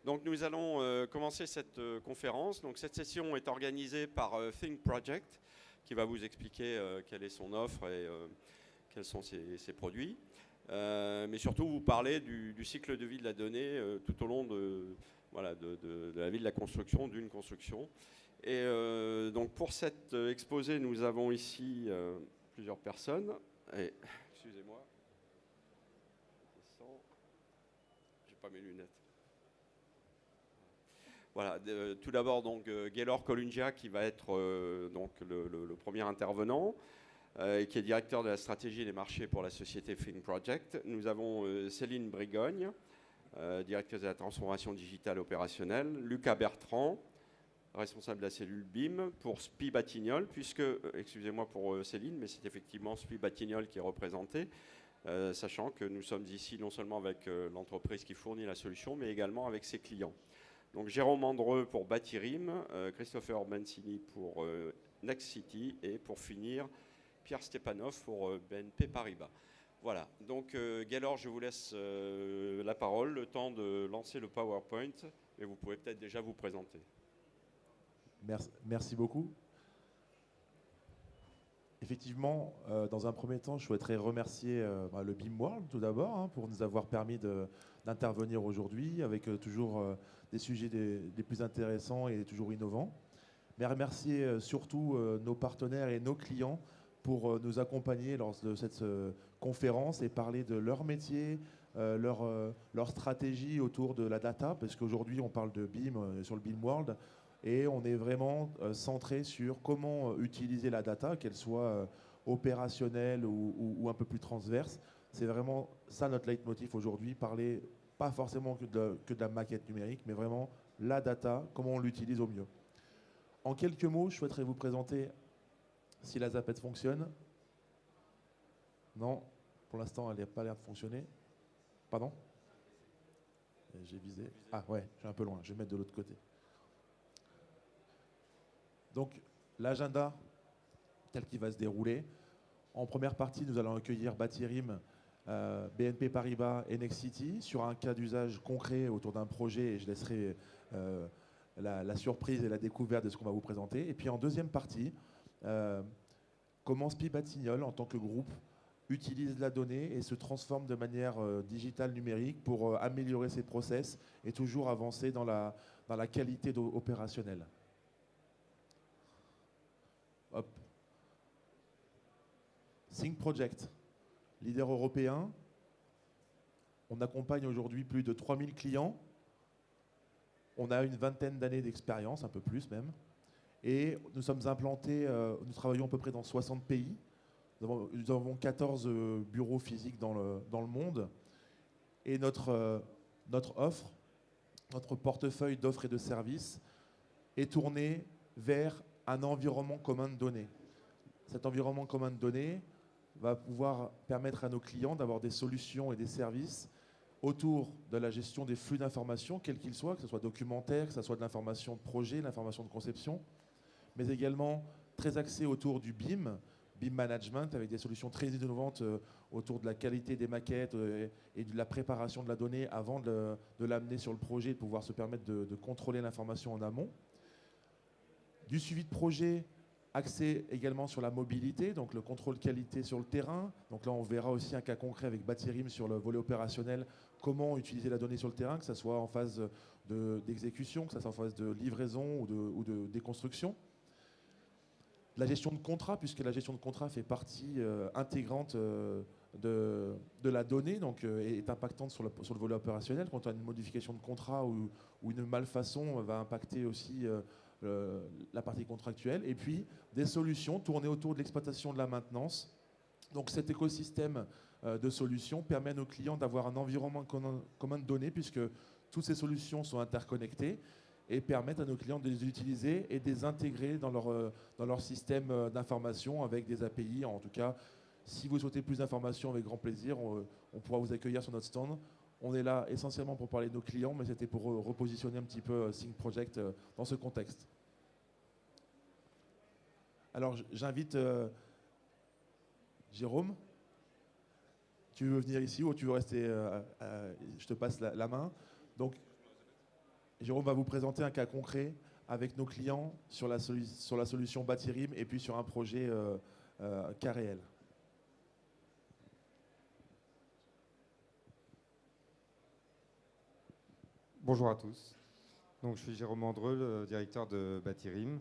Donc nous allons commencer cette conférence. Donc cette session est organisée par Think Project, qui va vous expliquer quelle est son offre et quels sont ses produits. Mais surtout vous parler du cycle de vie de la donnée tout au long de la vie de la construction, d'une construction. Et donc pour cet exposé, nous avons ici plusieurs personnes. Et, excusez-moi, j'ai pas mes lunettes. Voilà, tout d'abord donc Gaylor Colungia qui va être donc le premier intervenant et qui est directeur de la stratégie des marchés pour la société Think Project. Nous avons Céline Brigogne, directrice de la transformation digitale opérationnelle, Lucas Bertrand, responsable de la cellule BIM pour SPI Batignolles, puisque, excusez-moi pour Céline, mais c'est effectivement SPI Batignolles qui est représenté, sachant que nous sommes ici non seulement avec l'entreprise qui fournit la solution, mais également avec ses clients. Donc Jérôme Andreu pour Batirim, Christopher Mancini pour Next City et pour finir Pierre Stepanov pour BNP Paribas. Voilà, donc Gaylor, je vous laisse la parole, le temps de lancer le PowerPoint et vous pouvez peut-être déjà vous présenter. Merci beaucoup. Effectivement, dans un premier temps, je souhaiterais remercier le BIM World tout d'abord pour nous avoir permis d'intervenir aujourd'hui avec toujours des sujets des plus intéressants et toujours innovants. Mais remercier surtout nos partenaires et nos clients pour nous accompagner lors de cette conférence et parler de leur métier, leur stratégie autour de la data, parce qu'aujourd'hui on parle de BIM sur le BIM World. Et on est vraiment centré sur comment utiliser la data, qu'elle soit opérationnelle ou un peu plus transverse. C'est vraiment ça notre leitmotiv aujourd'hui, parler pas forcément que de la maquette numérique, mais vraiment la data, comment on l'utilise au mieux. En quelques mots, je souhaiterais vous présenter si la Zapette fonctionne. Non, pour l'instant, elle n'a pas l'air de fonctionner. Pardon ? J'ai visé. Ah ouais, je suis un peu loin, je vais mettre de l'autre côté. Donc, l'agenda tel qu'il va se dérouler. En première partie, nous allons accueillir Batirim, BNP Paribas et Next City sur un cas d'usage concret autour d'un projet et je laisserai la surprise et la découverte de ce qu'on va vous présenter. Et puis en deuxième partie, comment SPI Batignolles, en tant que groupe, utilise la donnée et se transforme de manière digitale numérique pour améliorer ses process et toujours avancer dans la qualité opérationnelle. Hop. Think Project, leader européen. On accompagne aujourd'hui plus de 3000 clients. On a une vingtaine d'années d'expérience, un peu plus même. Et nous sommes implantés, nous travaillons à peu près dans 60 pays. Nous avons 14 bureaux physiques dans le monde. Et notre offre, notre portefeuille d'offres et de services est tourné vers un environnement commun de données. Cet environnement commun de données va pouvoir permettre à nos clients d'avoir des solutions et des services autour de la gestion des flux d'informations, quels qu'ils soient, que ce soit documentaire, que ce soit de l'information de projet, de l'information de conception, mais également très axé autour du BIM Management, avec des solutions très innovantes autour de la qualité des maquettes et de la préparation de la donnée avant de l'amener sur le projet et de pouvoir se permettre de contrôler l'information en amont. Du suivi de projet axé également sur la mobilité, donc le contrôle qualité sur le terrain. Donc là, on verra aussi un cas concret avec Batirim sur le volet opérationnel, comment utiliser la donnée sur le terrain, que ce soit en phase d'exécution, que ce soit en phase de livraison ou de déconstruction. La gestion de contrat, puisque la gestion de contrat fait partie intégrante de la donnée, donc est impactante sur le volet opérationnel. Quand on a une modification de contrat ou une malfaçon va impacter aussi la partie contractuelle, et puis des solutions tournées autour de l'exploitation de la maintenance. Donc cet écosystème de solutions permet à nos clients d'avoir un environnement commun de données, puisque toutes ces solutions sont interconnectées et permettent à nos clients de les utiliser et de les intégrer dans leur système d'information avec des API. En tout cas, si vous souhaitez plus d'informations, avec grand plaisir, on pourra vous accueillir sur notre stand. On est là essentiellement pour parler de nos clients, mais c'était pour repositionner un petit peu Think Project dans ce contexte. Alors, j'invite Jérôme. Tu veux venir ici ou tu veux rester je te passe la main. Donc, Jérôme va vous présenter un cas concret avec nos clients sur la solution Batirim et puis sur un projet cas réel. Bonjour à tous. Donc, je suis Jérôme Andreux, le directeur de Batirim.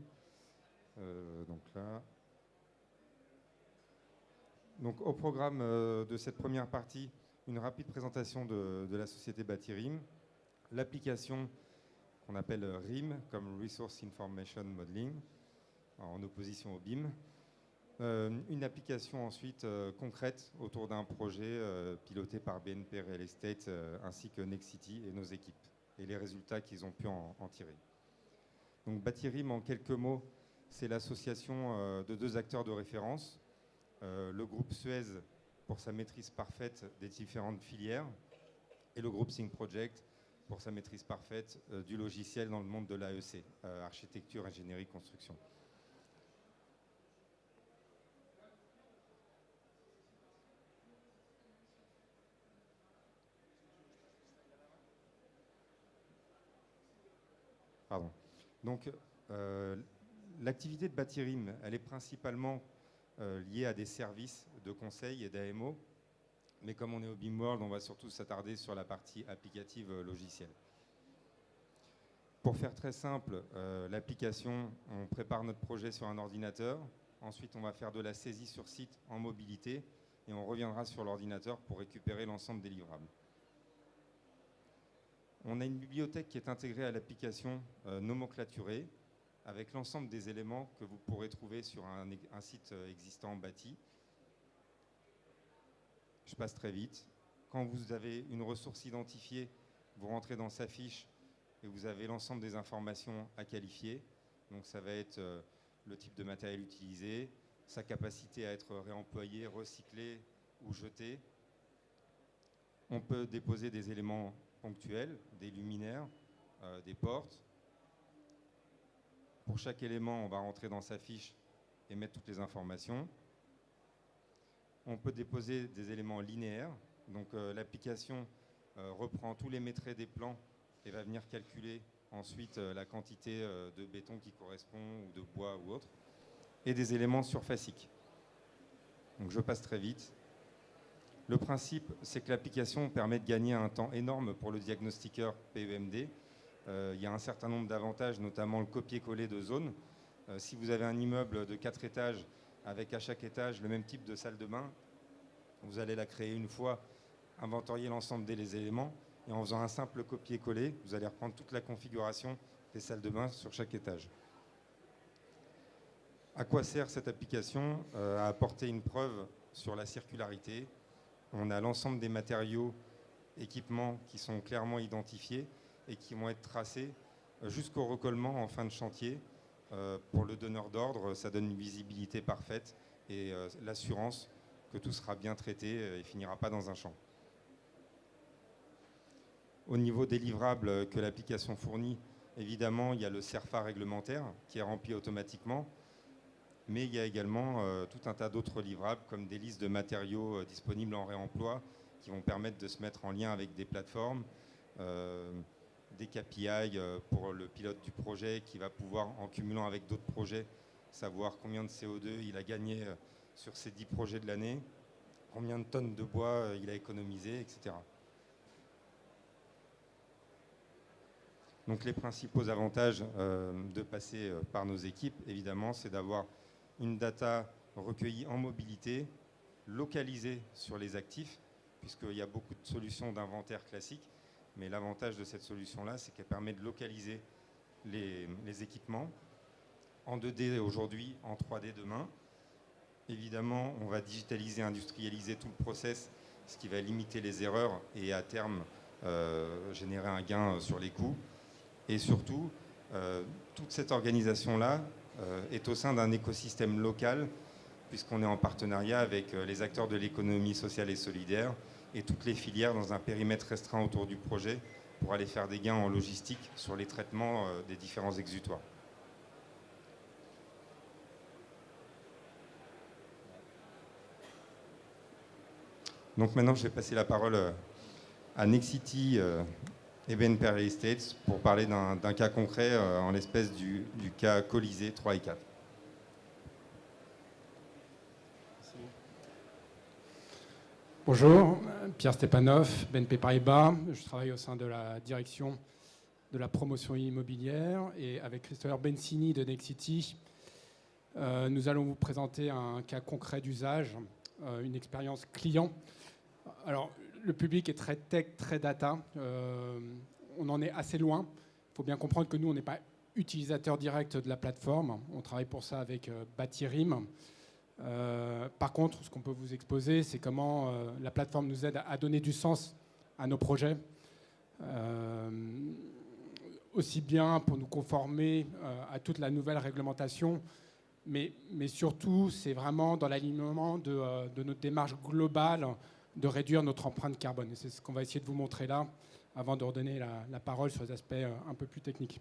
Donc, au programme de cette première partie, une rapide présentation de la société Batirim, l'application qu'on appelle RIM, comme Resource Information Modeling, en opposition au BIM. Une application ensuite concrète autour d'un projet piloté par BNP Real Estate ainsi que Nexity et nos équipes, et les résultats qu'ils ont pu en tirer. Donc Batirim, en quelques mots, c'est l'association de deux acteurs de référence, le groupe Suez pour sa maîtrise parfaite des différentes filières et le groupe Think Project pour sa maîtrise parfaite du logiciel dans le monde de l'AEC, architecture, ingénierie, construction. Pardon. Donc, l'activité de Batirim, elle est principalement liée à des services de conseil et d'AMO. Mais comme on est au BIM World, on va surtout s'attarder sur la partie applicative logicielle. Pour faire très simple, l'application, on prépare notre projet sur un ordinateur. Ensuite, on va faire de la saisie sur site en mobilité et on reviendra sur l'ordinateur pour récupérer l'ensemble des livrables. On a une bibliothèque qui est intégrée à l'application nomenclaturée avec l'ensemble des éléments que vous pourrez trouver sur un site existant bâti. Je passe très vite. Quand vous avez une ressource identifiée, vous rentrez dans sa fiche et vous avez l'ensemble des informations à qualifier. Donc ça va être le type de matériel utilisé, sa capacité à être réemployé, recyclé ou jeté. On peut déposer des éléments ponctuels, des luminaires, des portes. Pour chaque élément, on va rentrer dans sa fiche et mettre toutes les informations. On peut déposer des éléments linéaires. Donc l'application reprend tous les mètres des plans et va venir calculer ensuite la quantité de béton qui correspond ou de bois ou autre. Et des éléments surfaciques. Donc je passe très vite. Le principe, c'est que l'application permet de gagner un temps énorme pour le diagnostiqueur PEMD. Il y a un certain nombre d'avantages, notamment le copier-coller de zones. Si vous avez un immeuble de 4 étages avec à chaque étage le même type de salle de bain, vous allez la créer une fois, inventorier l'ensemble des éléments, et en faisant un simple copier-coller, vous allez reprendre toute la configuration des salles de bain sur chaque étage. À quoi sert cette application? À apporter une preuve sur la circularité. On a l'ensemble des matériaux, équipements qui sont clairement identifiés et qui vont être tracés jusqu'au recollement en fin de chantier. Pour le donneur d'ordre, ça donne une visibilité parfaite et l'assurance que tout sera bien traité et finira pas dans un champ. Au niveau des livrables que l'application fournit, évidemment, il y a le CERFA réglementaire qui est rempli automatiquement, mais il y a également tout un tas d'autres livrables comme des listes de matériaux disponibles en réemploi qui vont permettre de se mettre en lien avec des plateformes, des KPI pour le pilote du projet qui va pouvoir, en cumulant avec d'autres projets, savoir combien de CO2 il a gagné sur ces 10 projets de l'année, combien de tonnes de bois il a économisé, etc. Donc les principaux avantages de passer par nos équipes, évidemment, c'est d'avoir une data recueillie en mobilité, localisée sur les actifs, puisqu'il y a beaucoup de solutions d'inventaire classiques, mais l'avantage de cette solution-là, c'est qu'elle permet de localiser les équipements en 2D aujourd'hui, en 3D demain. Évidemment, on va digitaliser, industrialiser tout le process, ce qui va limiter les erreurs et à terme générer un gain sur les coûts. Et surtout, toute cette organisation-là est au sein d'un écosystème local, puisqu'on est en partenariat avec les acteurs de l'économie sociale et solidaire et toutes les filières dans un périmètre restreint autour du projet pour aller faire des gains en logistique sur les traitements des différents exutoires. Donc maintenant, je vais passer la parole à Nexity et BNP Real Estate pour parler d'un cas concret en l'espèce du cas Colisée 3 et 4. Bonjour, Pierre Stepanov, BNP Paribas. Je travaille au sein de la direction de la promotion immobilière et avec Christopher Bensini de Nexity, nous allons vous présenter un cas concret d'usage, une expérience client. Alors, le public est très tech, très data. On en est assez loin. Il faut bien comprendre que nous, on n'est pas utilisateur direct de la plateforme. On travaille pour ça avec Batirim. Par contre, ce qu'on peut vous exposer, c'est comment la plateforme nous aide à donner du sens à nos projets. Aussi bien pour nous conformer à toute la nouvelle réglementation, mais surtout, c'est vraiment dans l'alignement de notre démarche globale de réduire notre empreinte carbone. Et c'est ce qu'on va essayer de vous montrer là, avant de redonner la parole sur les aspects un peu plus techniques.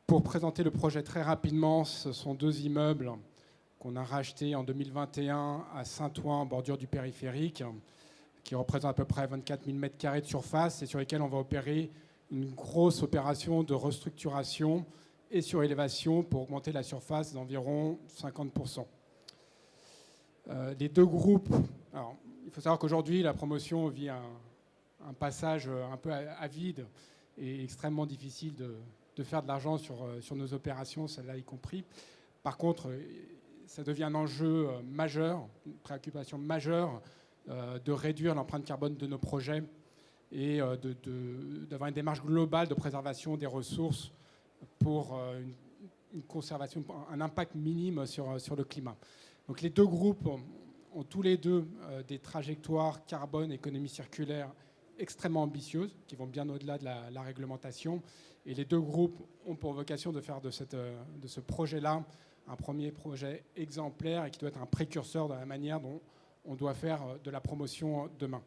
Pour présenter le projet très rapidement, ce sont 2 immeubles qu'on a rachetés en 2021 à Saint-Ouen, en bordure du périphérique, qui représentent à peu près 24 000 m² de surface et sur lesquels on va opérer une grosse opération de restructuration et surélévation pour augmenter la surface d'environ 50%. Les 2 groupes, alors, il faut savoir qu'aujourd'hui la promotion vit un passage un peu avide et extrêmement difficile de faire de l'argent sur nos opérations, celle-là y compris. Par contre, ça devient un enjeu majeur, une préoccupation majeure de réduire l'empreinte carbone de nos projets et d'avoir une démarche globale de préservation des ressources pour une conservation, un impact minime sur le climat. Donc les 2 groupes ont tous les 2 des trajectoires carbone, économie circulaire extrêmement ambitieuses, qui vont bien au-delà de la réglementation. Et les 2 groupes ont pour vocation de faire de ce projet-là un premier projet exemplaire et qui doit être un précurseur de la manière dont on doit faire de la promotion demain.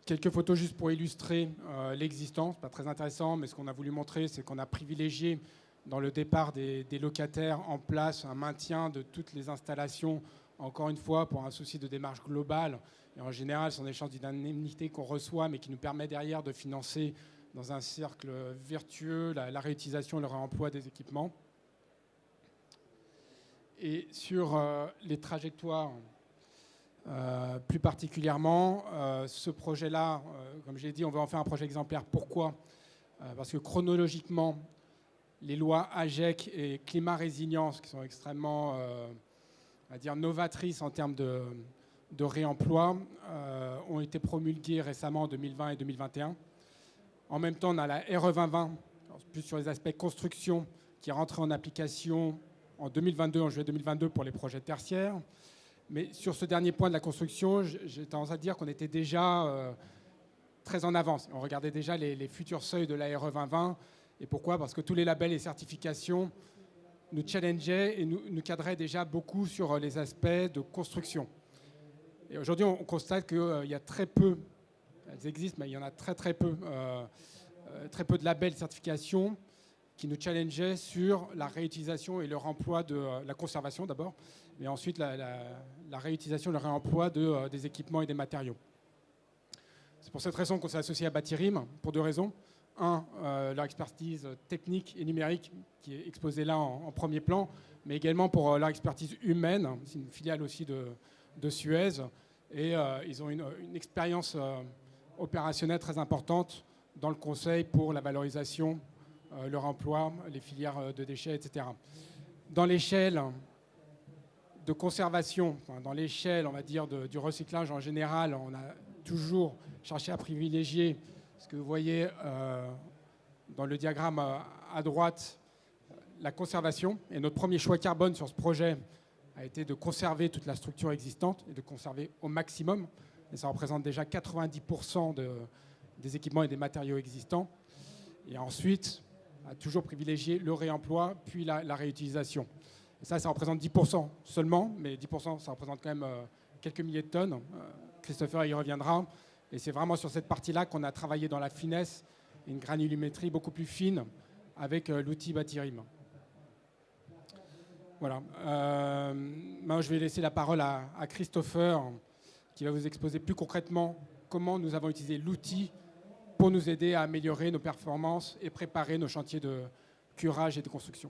Quelques photos juste pour illustrer l'existant. Ce n'est pas très intéressant, mais ce qu'on a voulu montrer, c'est qu'on a privilégié dans le départ des locataires en place un maintien de toutes les installations, encore une fois, pour un souci de démarche globale. Et en général, c'est en échange d'une indemnité qu'on reçoit, mais qui nous permet derrière de financer dans un cercle vertueux la réutilisation et le réemploi des équipements. Et sur les trajectoires, plus particulièrement, ce projet-là, comme je l'ai dit, on va en faire un projet exemplaire. Pourquoi ? Parce que chronologiquement, les lois AGEC et climat résilience, qui sont extrêmement on va dire novatrices en termes de réemploi, ont été promulguées récemment en 2020 et 2021. En même temps, on a la RE 2020, plus sur les aspects construction, qui est rentrée en application en 2022, en juillet 2022 pour les projets tertiaires. Mais sur ce dernier point de la construction, j'ai tendance à dire qu'on était déjà très en avance. On regardait déjà les futurs seuils de la RE 2020. Et pourquoi ? Parce que tous les labels et certifications nous challengeaient et nous cadraient déjà beaucoup sur les aspects de construction. Et aujourd'hui, on constate qu'il y a très peu, elles existent, mais il y en a très peu de labels et certifications qui nous challengeaient sur la réutilisation et le réemploi de la conservation d'abord, mais ensuite la réutilisation et le réemploi des équipements et des matériaux. C'est pour cette raison qu'on s'est associé à Batirim, pour 2 raisons. Leur expertise technique et numérique qui est exposée là en premier plan, mais également pour leur expertise humaine. C'est une filiale aussi de Suez. Et ils ont une expérience opérationnelle très importante dans le conseil pour la valorisation, le réemploi, les filières de déchets, etc. Dans l'échelle de conservation, dans l'échelle, on va dire, du recyclage en général, on a toujours cherché à privilégier ce que vous voyez dans le diagramme à droite, la conservation. Et notre premier choix carbone sur ce projet a été de conserver toute la structure existante et de conserver au maximum. Et ça représente déjà 90% des équipements et des matériaux existants. Et ensuite, a toujours privilégié le réemploi, puis la réutilisation. Et ça représente 10% seulement, mais 10%, ça représente quand même quelques milliers de tonnes. Christopher y reviendra. Et c'est vraiment sur cette partie-là qu'on a travaillé dans la finesse et une granulométrie beaucoup plus fine avec l'outil Batirim. Voilà. Moi, je vais laisser la parole à Christopher, qui va vous exposer plus concrètement comment nous avons utilisé l'outil pour nous aider à améliorer nos performances et préparer nos chantiers de curage et de construction.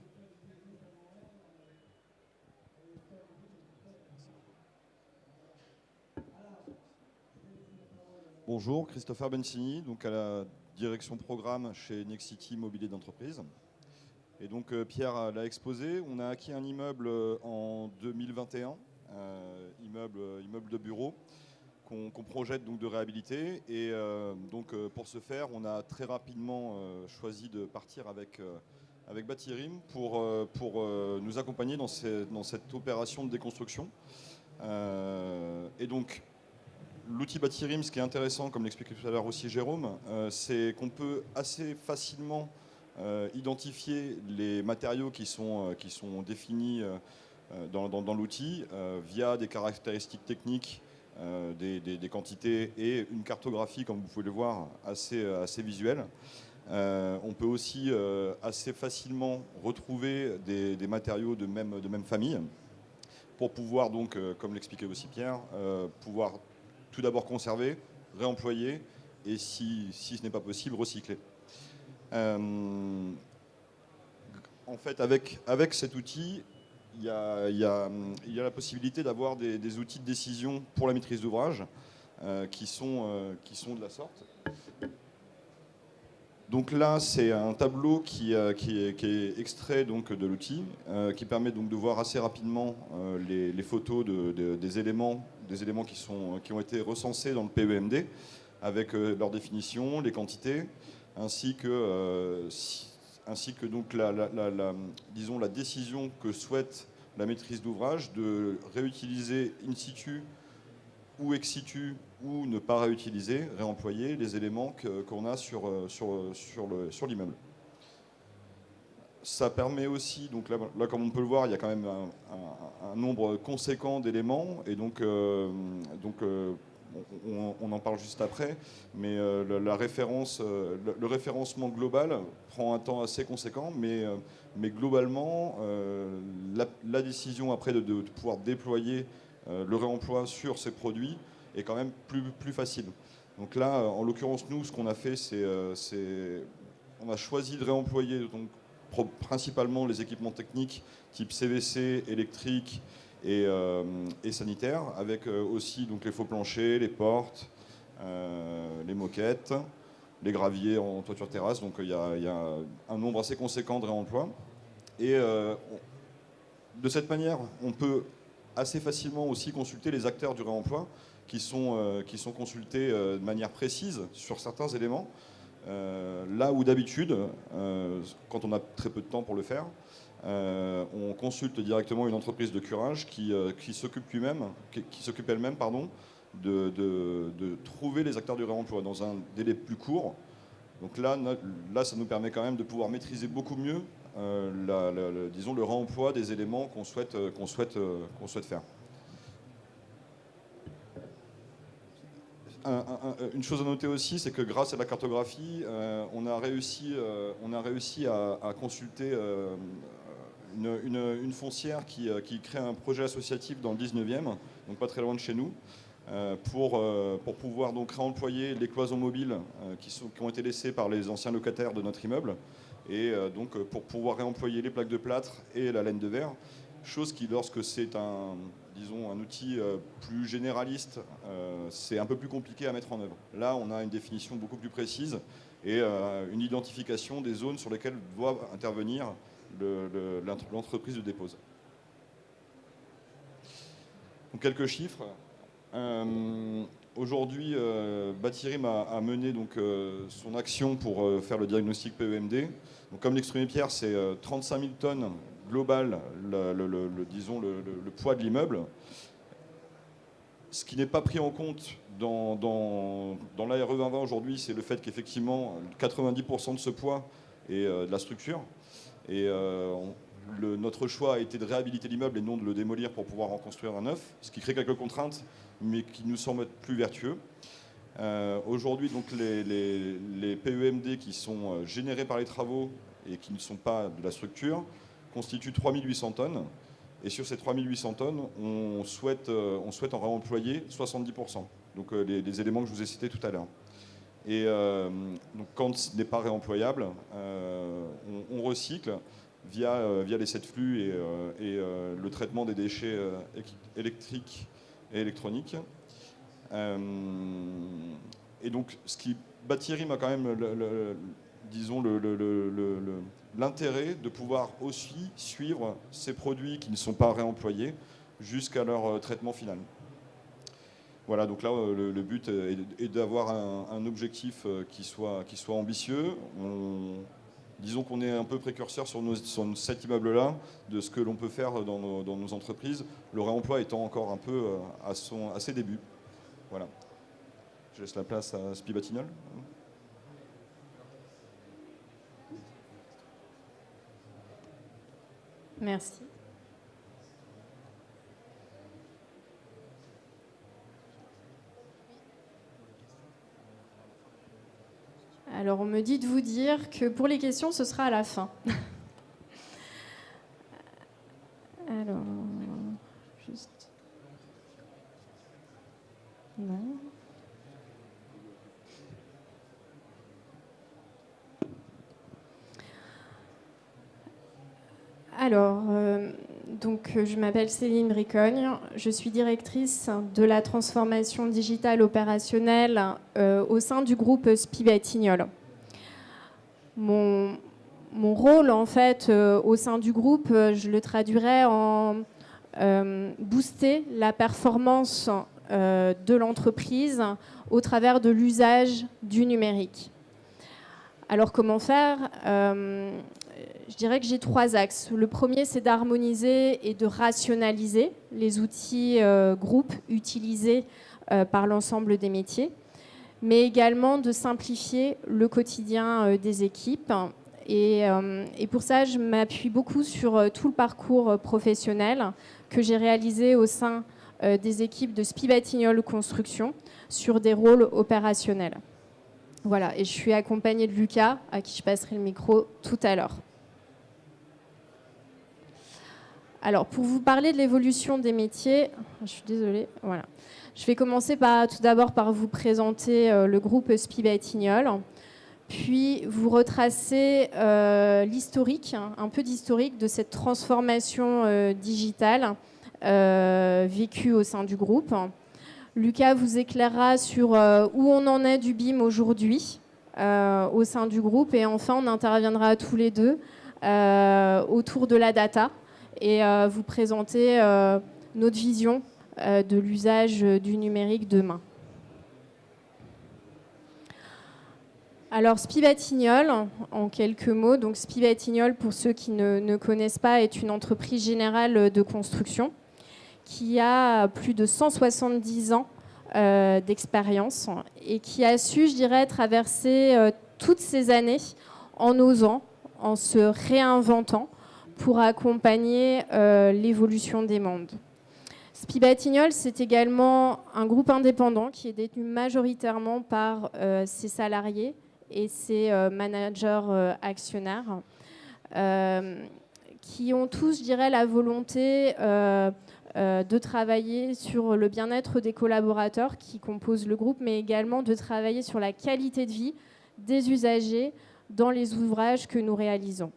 Bonjour, Christopher Bencini, donc à la direction programme chez Nexity Immobilier d'entreprise. Et donc Pierre l'a exposé, on a acquis un immeuble en 2021, immeuble de bureau, qu'on projette donc de réhabiliter. Et donc pour ce faire, on a très rapidement choisi de partir avec Batirim pour nous accompagner dans cette opération de déconstruction. Et donc l'outil Batirim, ce qui est intéressant, comme l'expliquait tout à l'heure aussi Jérôme, c'est qu'on peut assez facilement identifier les matériaux qui sont définis dans l'outil via des caractéristiques techniques, des quantités et une cartographie, comme vous pouvez le voir, assez visuelle. On peut aussi assez facilement retrouver des matériaux de même famille pour pouvoir donc, comme l'expliquait aussi Pierre, pouvoir tout d'abord conserver, réemployer et si ce n'est pas possible, recycler. En fait, avec cet outil, il y a la possibilité d'avoir des outils de décision pour la maîtrise d'ouvrage qui sont de la sorte. Donc là, c'est un tableau qui est extrait donc, de l'outil, qui permet donc de voir assez rapidement les photos des éléments qui ont été recensés dans le PEMD, avec leur définition, les quantités, ainsi que donc disons la décision que souhaite la maîtrise d'ouvrage de réutiliser in situ ou ex situ ou ne pas réutiliser, réemployer les éléments qu'on a sur l'immeuble. Ça permet aussi, donc là, comme on peut le voir, il y a quand même un nombre conséquent d'éléments, et donc on en parle juste après, mais le référencement global prend un temps assez conséquent, mais globalement, la décision après de pouvoir déployer le réemploi sur ces produits est quand même plus facile. Donc là, en l'occurrence, nous, ce qu'on a fait, on a choisi de réemployer donc, principalement les équipements techniques type CVC, électrique et sanitaire, avec aussi donc, les faux planchers, les portes, les moquettes, les graviers en toiture terrasse. Donc il y a un nombre assez conséquent de réemploi. Et de cette manière, on peut assez facilement aussi consulter les acteurs du réemploi qui sont consultés de manière précise sur certains éléments. Là où d'habitude, quand on a très peu de temps pour le faire, on consulte directement une entreprise de curage qui s'occupe elle-même de trouver les acteurs du réemploi dans un délai plus court. Donc là, ça nous permet quand même de pouvoir maîtriser beaucoup mieux disons, le réemploi des éléments qu'on souhaite faire. Une chose à noter aussi, c'est que grâce à la cartographie, on a réussi à consulter une foncière qui crée un projet associatif dans le 19e, donc pas très loin de chez nous, pour pouvoir donc réemployer les cloisons mobiles qui ont été laissées par les anciens locataires de notre immeuble, et donc pour pouvoir réemployer les plaques de plâtre et la laine de verre, chose qui, lorsque c'est un outil plus généraliste, c'est un peu plus compliqué à mettre en œuvre. Là, on a une définition beaucoup plus précise et une identification des zones sur lesquelles doit intervenir l'entreprise de dépose. Donc, quelques chiffres. Aujourd'hui, Batirim a mené donc, son action pour faire le diagnostic PEMD. Donc, comme l'exprimait Pierre, c'est 35 000 tonnes global, le poids de l'immeuble. Ce qui n'est pas pris en compte dans l'ARE 2020 aujourd'hui, c'est le fait qu'effectivement 90% de ce poids est de la structure. Et notre choix a été de réhabiliter l'immeuble et non de le démolir pour pouvoir en construire un neuf, ce qui crée quelques contraintes, mais qui nous semble être plus vertueux. Aujourd'hui, donc, les PEMD qui sont générés par les travaux et qui ne sont pas de la structure constituent 3800 tonnes. Et sur ces 3800 tonnes, on souhaite en réemployer 70%. Donc les éléments que je vous ai cités tout à l'heure. Et donc quand ce n'est pas réemployable, on recycle via les 7 flux et le traitement des déchets électriques et électroniques. Et donc ce qui Batirim a quand même disons l'intérêt de pouvoir aussi suivre ces produits qui ne sont pas réemployés jusqu'à leur traitement final. Voilà, donc là, le but est d'avoir un objectif qui soit ambitieux. Disons qu'on est un peu précurseur sur cet immeuble-là de ce que l'on peut faire dans nos entreprises, le réemploi étant encore un peu à ses débuts. Voilà. Je laisse la place à Spibatignol. Merci. Alors, on me dit de vous dire que pour les questions, ce sera à la fin. Alors, juste... Non. Alors, je m'appelle Céline Bricogne, je suis directrice de la transformation digitale opérationnelle au sein du groupe Spibatignol. Mon rôle, en fait, au sein du groupe, je le traduirais en booster la performance de l'entreprise au travers de l'usage du numérique. Alors, comment faire ? Je dirais que j'ai 3 axes. Le premier, c'est d'harmoniser et de rationaliser les outils groupes utilisés par l'ensemble des métiers, mais également de simplifier le quotidien des équipes. Et pour ça, je m'appuie beaucoup sur tout le parcours professionnel que j'ai réalisé au sein des équipes de Spibatignol Construction sur des rôles opérationnels. Voilà, et je suis accompagnée de Lucas, à qui je passerai le micro tout à l'heure. Alors, pour vous parler de l'évolution des métiers, je suis désolée, voilà. Je vais commencer tout d'abord par vous présenter le groupe Spibatignol, puis vous retracer l'historique, un peu d'historique de cette transformation digitale vécue au sein du groupe. Lucas vous éclairera sur où on en est du BIM aujourd'hui au sein du groupe, et enfin on interviendra tous les deux autour de la data et vous présenter notre vision de l'usage du numérique demain. Alors Spibatignol, en quelques mots, donc Spibatignol, pour ceux qui ne connaissent pas, est une entreprise générale de construction qui a plus de 170 ans d'expérience et qui a su, je dirais, traverser toutes ces années en osant, en se réinventant pour accompagner l'évolution des mondes. Spibatignol, c'est également un groupe indépendant qui est détenu majoritairement par ses salariés et ses managers actionnaires qui ont tous, je dirais, la volonté de travailler sur le bien-être des collaborateurs qui composent le groupe, mais également de travailler sur la qualité de vie des usagers dans les ouvrages que nous réalisons.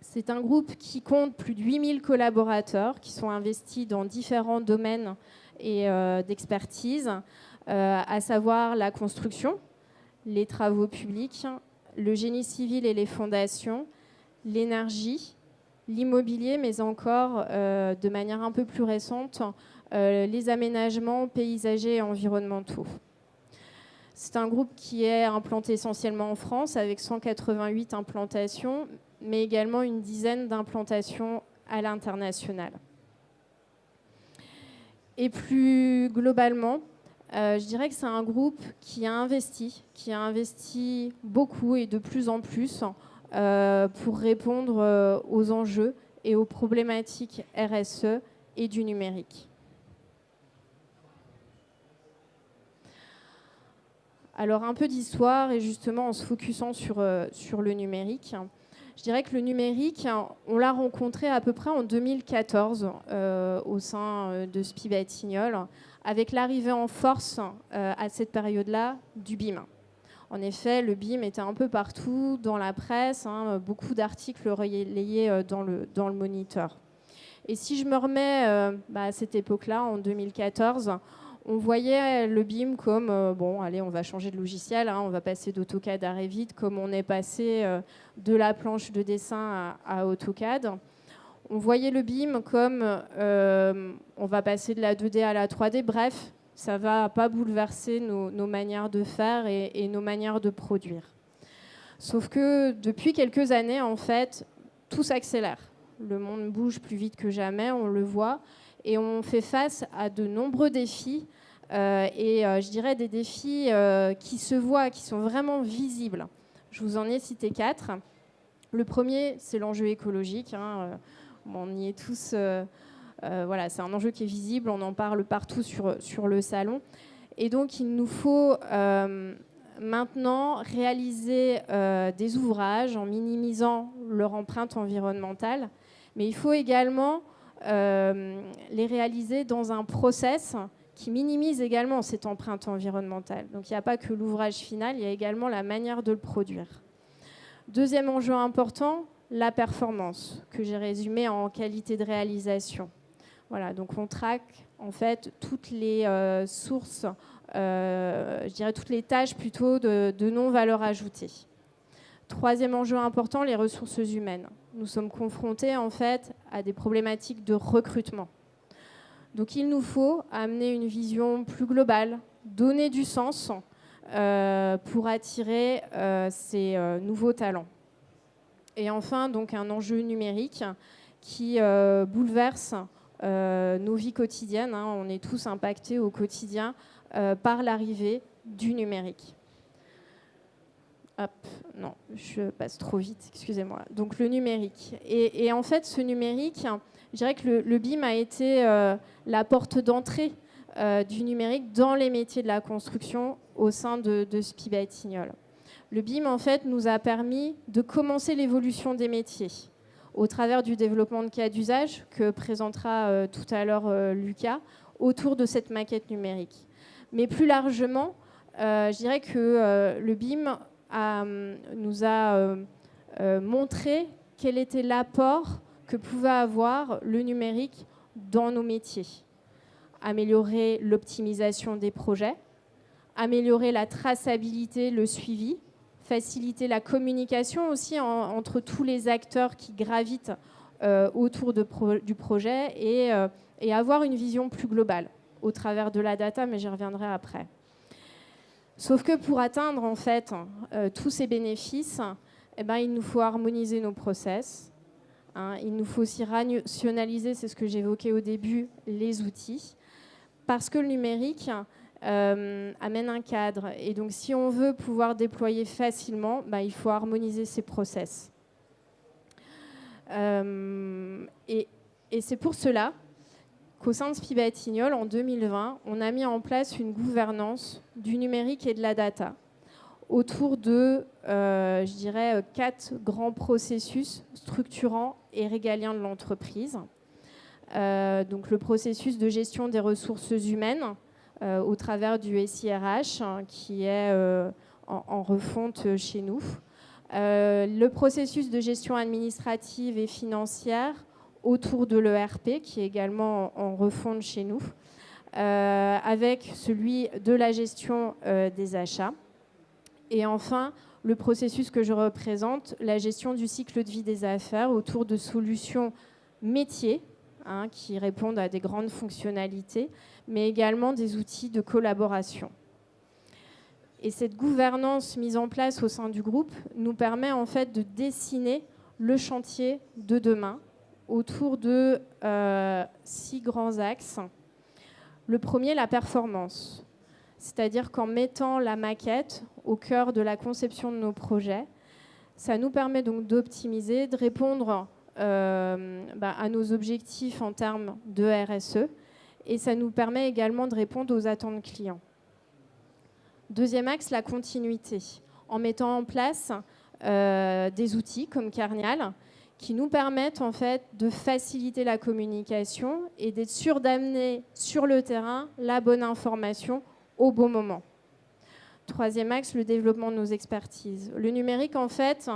C'est un groupe qui compte plus de 8000 collaborateurs qui sont investis dans différents domaines et d'expertise, à savoir la construction, les travaux publics, le génie civil et les fondations, l'énergie, l'immobilier, mais encore de manière un peu plus récente, les aménagements paysagers et environnementaux. C'est un groupe qui est implanté essentiellement en France avec 188 implantations, mais également une dizaine d'implantations à l'international. Et plus globalement, je dirais que c'est un groupe qui a investi beaucoup et de plus en plus pour répondre aux enjeux et aux problématiques RSE et du numérique. Alors un peu d'histoire, et justement en se focusant sur le numérique. Je dirais que le numérique, on l'a rencontré à peu près en 2014 au sein de SPI Batignolles, avec l'arrivée en force à cette période-là du BIM. En effet, le BIM était un peu partout dans la presse, beaucoup d'articles relayés dans le Moniteur. Et si je me remets à cette époque-là, en 2014, on voyait le BIM comme, allez, on va changer de logiciel, on va passer d'AutoCAD à Revit, comme on est passé de la planche de dessin à AutoCAD. On voyait le BIM comme, on va passer de la 2D à la 3D, bref, ça ne va pas bouleverser nos manières de faire et nos manières de produire. Sauf que depuis quelques années, en fait, tout s'accélère. Le monde bouge plus vite que jamais, on le voit, et on fait face à de nombreux défis, je dirais des défis qui se voient, qui sont vraiment visibles. Je vous en ai cité 4. Le premier, c'est l'enjeu écologique. On y est tous. Voilà, c'est un enjeu qui est visible, on en parle partout sur le salon. Et donc, il nous faut maintenant réaliser des ouvrages en minimisant leur empreinte environnementale, mais il faut également les réaliser dans un process qui minimise également cette empreinte environnementale. Donc, il n'y a pas que l'ouvrage final, il y a également la manière de le produire. Deuxième enjeu important, la performance, que j'ai résumé en qualité de réalisation. Voilà, donc on traque en fait toutes les sources, je dirais toutes les tâches plutôt de non-valeur ajoutée. Troisième enjeu important, les ressources humaines. Nous sommes confrontés en fait à des problématiques de recrutement. Donc il nous faut amener une vision plus globale, donner du sens pour attirer ces nouveaux talents. Et enfin, donc un enjeu numérique qui bouleverse nos vies quotidiennes. On est tous impactés au quotidien par l'arrivée du numérique. Hop, non, je passe trop vite, excusez-moi. Donc le numérique. Et en fait, ce numérique, je dirais que le BIM a été la porte d'entrée du numérique dans les métiers de la construction au sein de SPI Batignolles. Le BIM, en fait, nous a permis de commencer l'évolution des métiers au travers du développement de cas d'usage que présentera tout à l'heure Lucas autour de cette maquette numérique. Mais plus largement, je dirais que le BIM nous a montré quel était l'apport que pouvait avoir le numérique dans nos métiers. Améliorer l'optimisation des projets, améliorer la traçabilité, le suivi, faciliter la communication aussi entre tous les acteurs qui gravitent autour du projet et avoir une vision plus globale au travers de la data, mais j'y reviendrai après. Sauf que pour atteindre en fait tous ces bénéfices, il nous faut harmoniser nos process. Il nous faut aussi rationaliser, c'est ce que j'évoquais au début, les outils, parce que le numérique amène un cadre. Et donc, si on veut pouvoir déployer facilement, il faut harmoniser ces process. Et c'est pour cela qu'au sein de SPI Batignolles, en 2020, on a mis en place une gouvernance du numérique et de la data autour de, je dirais, 4 grands processus structurants et régaliens de l'entreprise. Donc, le processus de gestion des ressources humaines au travers du SIRH, qui est en refonte chez nous. Le processus de gestion administrative et financière autour de l'ERP, qui est également en refonte chez nous, avec celui de la gestion des achats. Et enfin, le processus que je représente, la gestion du cycle de vie des affaires autour de solutions métiers, qui répondent à des grandes fonctionnalités, mais également des outils de collaboration. Et cette gouvernance mise en place au sein du groupe nous permet en fait de dessiner le chantier de demain autour de 6 grands axes. Le premier, la performance. C'est-à-dire qu'en mettant la maquette au cœur de la conception de nos projets, ça nous permet donc d'optimiser, de répondre à nos objectifs en termes de RSE, et ça nous permet également de répondre aux attentes clients. Deuxième axe, la continuité. En mettant en place des outils comme Carnial qui nous permettent en fait de faciliter la communication et d'être sûr d'amener sur le terrain la bonne information au bon moment. Troisième axe, le développement de nos expertises. Le numérique, en fait,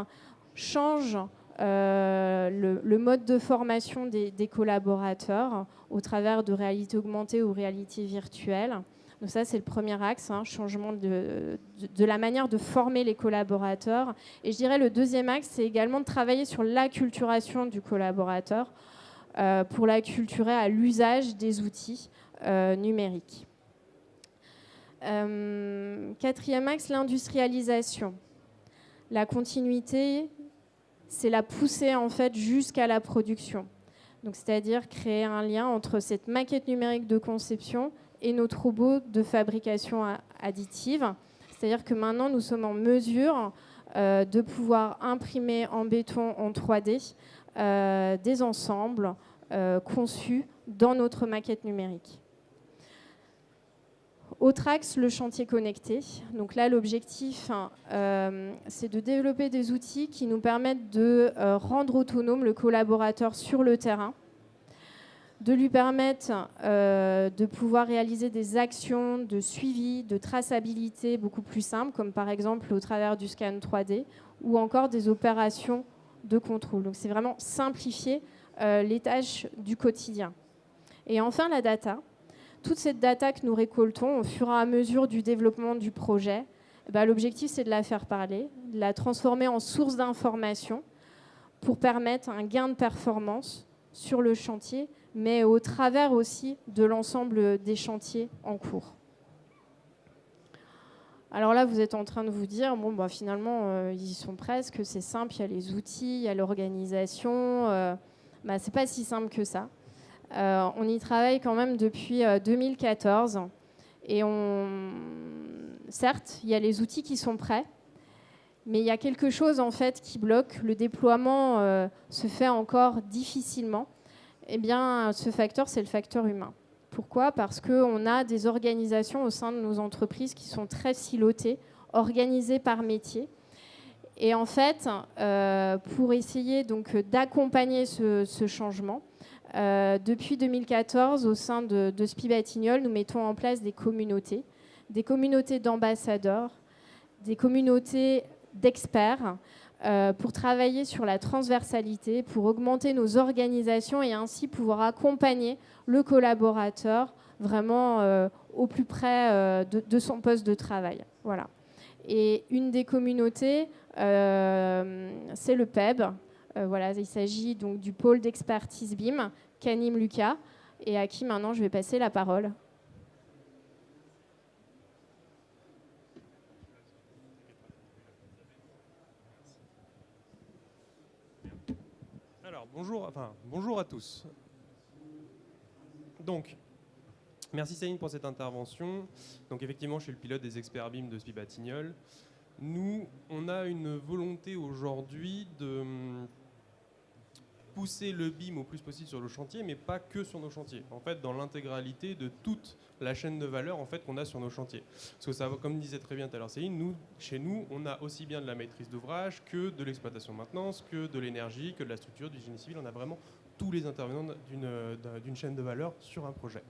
change le mode de formation des collaborateurs au travers de réalité augmentée ou réalité virtuelle. Donc ça, c'est le premier axe, changement de la manière de former les collaborateurs. Et je dirais le deuxième axe, c'est également de travailler sur l'acculturation du collaborateur pour l'acculturer à l'usage des outils numériques. Quatrième axe, l'industrialisation. La continuité, c'est la pousser en fait jusqu'à la production. Donc, c'est-à-dire créer un lien entre cette maquette numérique de conception et notre robot de fabrication additive. C'est-à-dire que maintenant, nous sommes en mesure de pouvoir imprimer en béton en 3D des ensembles conçus dans notre maquette numérique. Autre axe, le chantier connecté. Donc là, l'objectif, c'est de développer des outils qui nous permettent de rendre autonome le collaborateur sur le terrain, de lui permettre de pouvoir réaliser des actions de suivi, de traçabilité beaucoup plus simples, comme par exemple au travers du scan 3D, ou encore des opérations de contrôle. Donc c'est vraiment simplifier les tâches du quotidien. Et enfin, la data. Toute cette data que nous récoltons au fur et à mesure du développement du projet, l'objectif, c'est de la faire parler, de la transformer en source d'information pour permettre un gain de performance sur le chantier, mais au travers aussi de l'ensemble des chantiers en cours. Alors là, vous êtes en train de vous dire, finalement, ils y sont presque, c'est simple, il y a les outils, il y a l'organisation. C'est pas si simple que ça. On y travaille quand même depuis 2014 et certes, il y a les outils qui sont prêts, mais il y a quelque chose en fait qui bloque. Le déploiement se fait encore difficilement. Eh bien, ce facteur, c'est le facteur humain. Pourquoi ? Parce qu'on a des organisations au sein de nos entreprises qui sont très silotées, organisées par métier. Et en fait, pour essayer donc d'accompagner ce changement, depuis 2014, au sein de SPI Batignolles, nous mettons en place des communautés d'ambassadeurs, des communautés d'experts pour travailler sur la transversalité, pour augmenter nos organisations et ainsi pouvoir accompagner le collaborateur vraiment au plus près de son poste de travail. Voilà. Et une des communautés, c'est le PEB. Il s'agit donc du pôle d'expertise BIM qu'anime Lucas et à qui maintenant je vais passer la parole. Alors bonjour à tous. Donc, merci Céline pour cette intervention. Donc effectivement, je suis le pilote des experts BIM de SPI Batignolles. Nous, on a une volonté aujourd'hui de pousser le BIM au plus possible sur le chantier, mais pas que sur nos chantiers. En fait, dans l'intégralité de toute la chaîne de valeur en fait, qu'on a sur nos chantiers. Parce que ça, comme disait très bien tout à l'heure Céline, chez nous, on a aussi bien de la maîtrise d'ouvrage que de l'exploitation maintenance, que de l'énergie, que de la structure, du génie civil. On a vraiment tous les intervenants d'une chaîne de valeur sur un projet.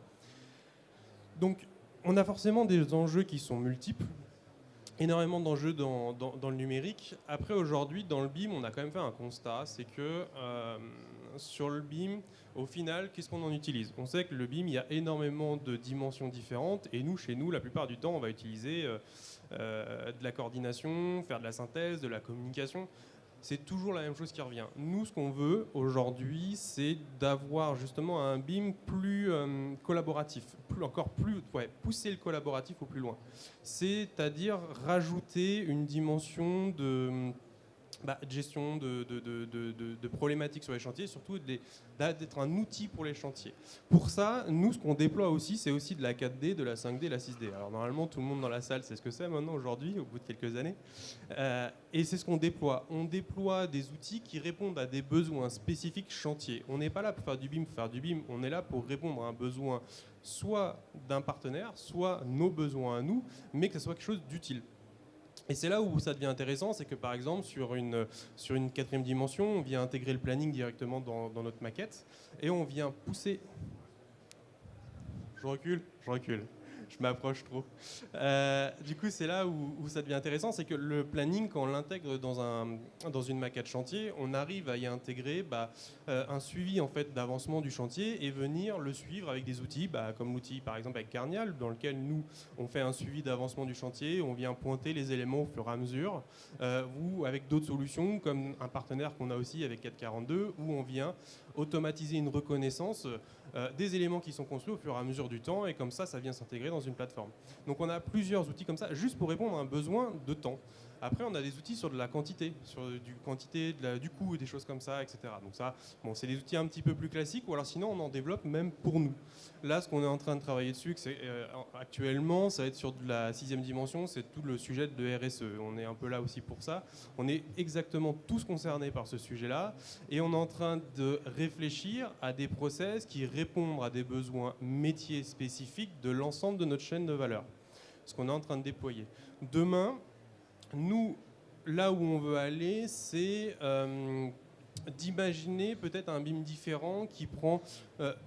Donc, on a forcément des enjeux qui sont multiples. Énormément d'enjeux dans le numérique. Après, aujourd'hui, dans le BIM, on a quand même fait un constat, c'est que sur le BIM, au final, qu'est-ce qu'on en utilise ? On sait que le BIM, il y a énormément de dimensions différentes, et nous, chez nous, la plupart du temps, on va utiliser de la coordination, faire de la synthèse, de la communication. C'est toujours la même chose qui revient. Nous, ce qu'on veut aujourd'hui, c'est d'avoir justement un BIM plus collaboratif, pousser le collaboratif au plus loin. C'est-à-dire rajouter une dimension de gestion de problématiques sur les chantiers, et surtout d'être un outil pour les chantiers. Pour ça, nous, ce qu'on déploie aussi, c'est aussi de la 4D, de la 5D, de la 6D. Alors normalement, tout le monde dans la salle sait ce que c'est maintenant, aujourd'hui, au bout de quelques années. Et c'est ce qu'on déploie. On déploie des outils qui répondent à des besoins spécifiques chantiers. On n'est pas là pour faire du BIM, on est là pour répondre à un besoin soit d'un partenaire, soit nos besoins à nous, mais que ce soit quelque chose d'utile. Et c'est là où ça devient intéressant, c'est que par exemple sur une 4e dimension, on vient intégrer le planning directement dans notre maquette et on vient pousser... Je recule, je m'approche trop. Du coup, c'est là où ça devient intéressant, c'est que le planning, quand on l'intègre dans une maquette chantier, on arrive à y intégrer un suivi en fait, d'avancement du chantier et venir le suivre avec des outils, comme l'outil par exemple avec Carnial, dans lequel nous, on fait un suivi d'avancement du chantier, on vient pointer les éléments au fur et à mesure, ou avec d'autres solutions, comme un partenaire qu'on a aussi avec 442, où on vient automatiser une reconnaissance des éléments qui sont construits au fur et à mesure du temps, et comme ça vient s'intégrer dans une plateforme. Donc on a plusieurs outils comme ça, juste pour répondre à un besoin de temps. Après, on a des outils sur de la quantité, du coût et des choses comme ça, etc. Donc ça, bon, c'est des outils un petit peu plus classiques, ou alors sinon on en développe même pour nous. Là, ce qu'on est en train de travailler dessus, actuellement, ça va être sur de la 6e dimension, c'est tout le sujet de RSE. On est un peu là aussi pour ça. On est exactement tous concernés par ce sujet-là, et on est en train de réfléchir à des process qui répondent à des besoins métiers spécifiques de l'ensemble de notre chaîne de valeur. Ce qu'on est en train de déployer. Demain, nous, là où on veut aller, c'est d'imaginer peut-être un BIM différent qui prend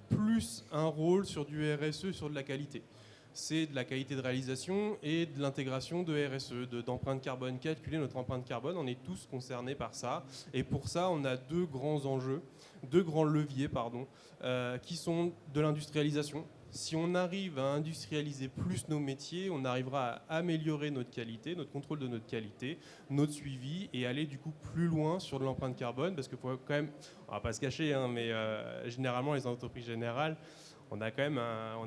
plus un rôle sur du RSE, sur de la qualité. C'est de la qualité de réalisation et de l'intégration de RSE, d'empreinte carbone, calculer notre empreinte carbone. On est tous concernés par ça. Et pour ça, on a deux grands leviers, qui sont de l'industrialisation. Si on arrive à industrialiser plus nos métiers, on arrivera à améliorer notre qualité, notre contrôle de notre qualité, notre suivi et aller du coup plus loin sur de l'empreinte carbone, parce qu'il faut quand même, on va pas se cacher, mais généralement les entreprises générales, on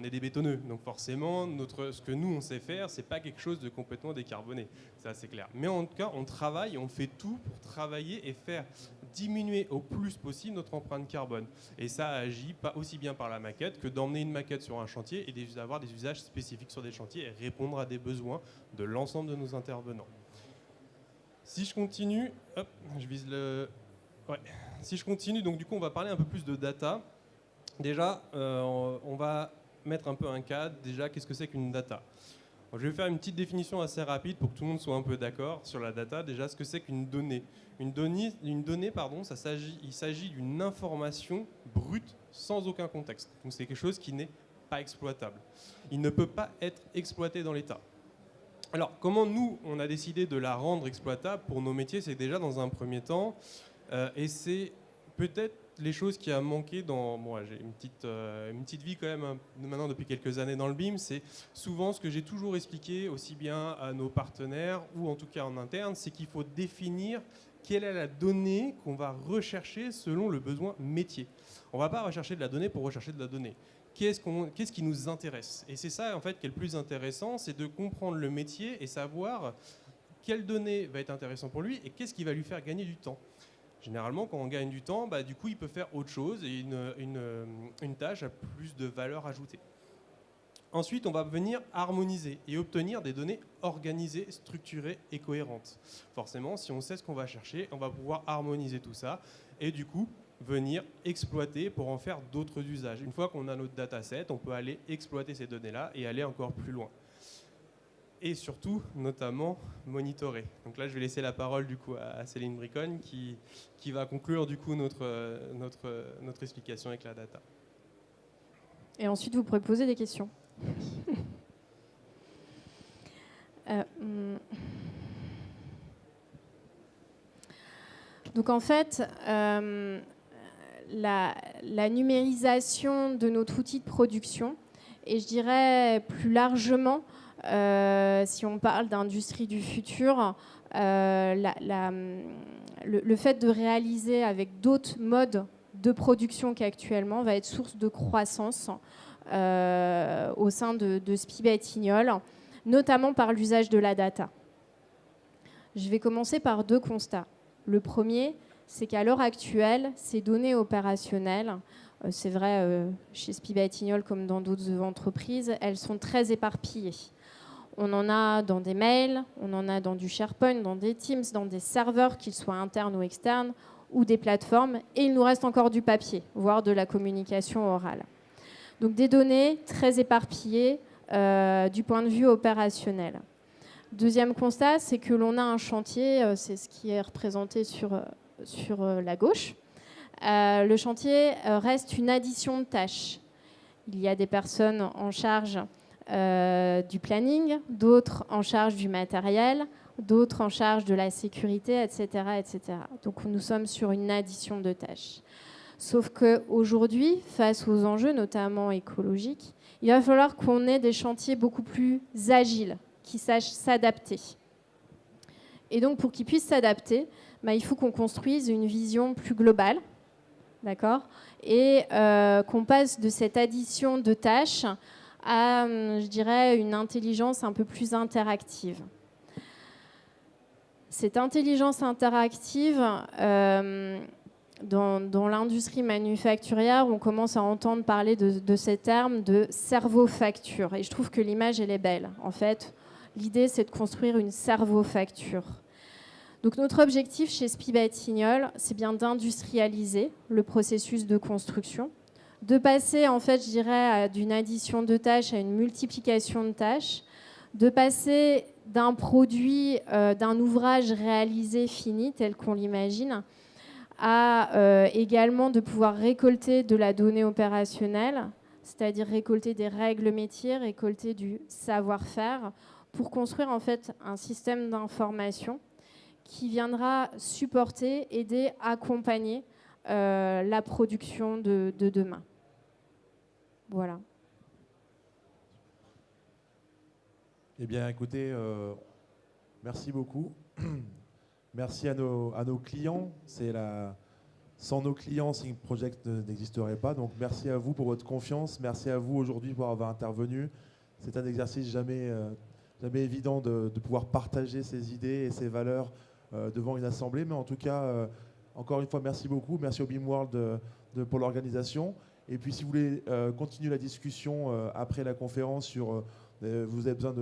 est des bétonneux, donc forcément ce que nous on sait faire, c'est pas quelque chose de complètement décarboné, ça c'est clair. Mais en tout cas, on travaille, on fait tout pour travailler et faire diminuer au plus possible notre empreinte carbone. Et ça agit pas aussi bien par la maquette que d'emmener une maquette sur un chantier et d'avoir des usages spécifiques sur des chantiers et répondre à des besoins de l'ensemble de nos intervenants. Si je continue, hop, je vise le... Ouais. Si je continue, donc du coup on va parler un peu plus de data. Déjà, on va mettre un peu un cadre. Déjà, qu'est-ce que c'est qu'une data ? Je vais faire une petite définition assez rapide pour que tout le monde soit un peu d'accord sur la data. Déjà, ce que c'est qu'une donnée. Une donnée, il s'agit d'une information brute sans aucun contexte. Donc c'est quelque chose qui n'est pas exploitable. Il ne peut pas être exploité dans l'état. Alors, comment nous, on a décidé de la rendre exploitable pour nos métiers ? C'est déjà dans un premier temps, et c'est peut-être les choses qui a manqué dans... Bon, j'ai une petite vie quand même, maintenant depuis quelques années dans le BIM, c'est souvent ce que j'ai toujours expliqué aussi bien à nos partenaires ou en tout cas en interne, c'est qu'il faut définir quelle est la donnée qu'on va rechercher selon le besoin métier. On ne va pas rechercher de la donnée pour rechercher de la donnée. Qu'est-ce qui nous intéresse ? Et c'est ça en fait qui est le plus intéressant, c'est de comprendre le métier et savoir quelle donnée va être intéressante pour lui et qu'est-ce qui va lui faire gagner du temps. Généralement, quand on gagne du temps, du coup, il peut faire autre chose et une tâche a plus de valeur ajoutée. Ensuite, on va venir harmoniser et obtenir des données organisées, structurées et cohérentes. Forcément, si on sait ce qu'on va chercher, on va pouvoir harmoniser tout ça et du coup, venir exploiter pour en faire d'autres usages. Une fois qu'on a notre dataset, on peut aller exploiter ces données-là et aller encore plus loin. Et surtout, notamment, monitorer. Donc là, je vais laisser la parole du coup à Céline Briconne qui va conclure du coup notre explication avec la data. Et ensuite, vous pourrez poser des questions. Donc en fait, la numérisation de notre outil de production, et je dirais plus largement, si on parle d'industrie du futur, le fait de réaliser avec d'autres modes de production qu'actuellement va être source de croissance au sein de SPI Batignolles, notamment par l'usage de la data. Je vais commencer par deux constats. Le premier, c'est qu'à l'heure actuelle, ces données opérationnelles, c'est vrai chez SPI Batignolles comme dans d'autres entreprises, elles sont très éparpillées. On en a dans des mails, on en a dans du SharePoint, dans des Teams, dans des serveurs, qu'ils soient internes ou externes, ou des plateformes, et il nous reste encore du papier, voire de la communication orale. Donc des données très éparpillées du point de vue opérationnel. Deuxième constat, c'est que l'on a un chantier, c'est ce qui est représenté sur la gauche. Le chantier reste une addition de tâches. Il y a des personnes en charge du planning, d'autres en charge du matériel, d'autres en charge de la sécurité, etc., etc. Donc nous sommes sur une addition de tâches. Sauf qu'aujourd'hui, face aux enjeux, notamment écologiques, il va falloir qu'on ait des chantiers beaucoup plus agiles, qui sachent s'adapter. Et donc pour qu'ils puissent s'adapter, il faut qu'on construise une vision plus globale, d'accord, et qu'on passe de cette addition de tâches à, je dirais, une intelligence un peu plus interactive. Cette intelligence interactive, dans l'industrie manufacturière, on commence à entendre parler de ces termes de cerveau-facture. Et je trouve que l'image, elle est belle. En fait, l'idée, c'est de construire une cerveau-facture. Donc notre objectif chez SPIE Batignolles, c'est bien d'industrialiser le processus de construction, de passer, en fait, je dirais, d'une addition de tâches à une multiplication de tâches, de passer d'un produit, d'un ouvrage réalisé, fini, tel qu'on l'imagine, à également de pouvoir récolter de la donnée opérationnelle, c'est-à-dire récolter des règles métiers, récolter du savoir-faire, pour construire, en fait, un système d'information qui viendra supporter, aider, accompagner la production de demain. Voilà. Eh bien, écoutez, merci beaucoup. Merci à nos clients. Sans nos clients, Think Project n'existerait pas. Donc, merci à vous pour votre confiance. Merci à vous aujourd'hui pour avoir intervenu. C'est un exercice jamais évident de pouvoir partager ses idées et ses valeurs devant une assemblée. Mais en tout cas, encore une fois, merci beaucoup. Merci au BIMworld pour l'organisation. Et puis, si vous voulez continuer la discussion après la conférence sur... vous avez besoin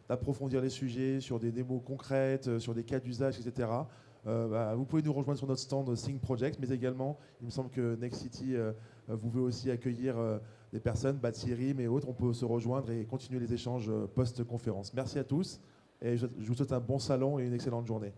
d'approfondir les sujets sur des démos concrètes, sur des cas d'usage, etc. Vous pouvez nous rejoindre sur notre stand Think Project, mais également, il me semble que Next City, vous pouvez aussi accueillir des personnes, Thierry, mais autres. On peut se rejoindre et continuer les échanges post-conférence. Merci à tous et je vous souhaite un bon salon et une excellente journée.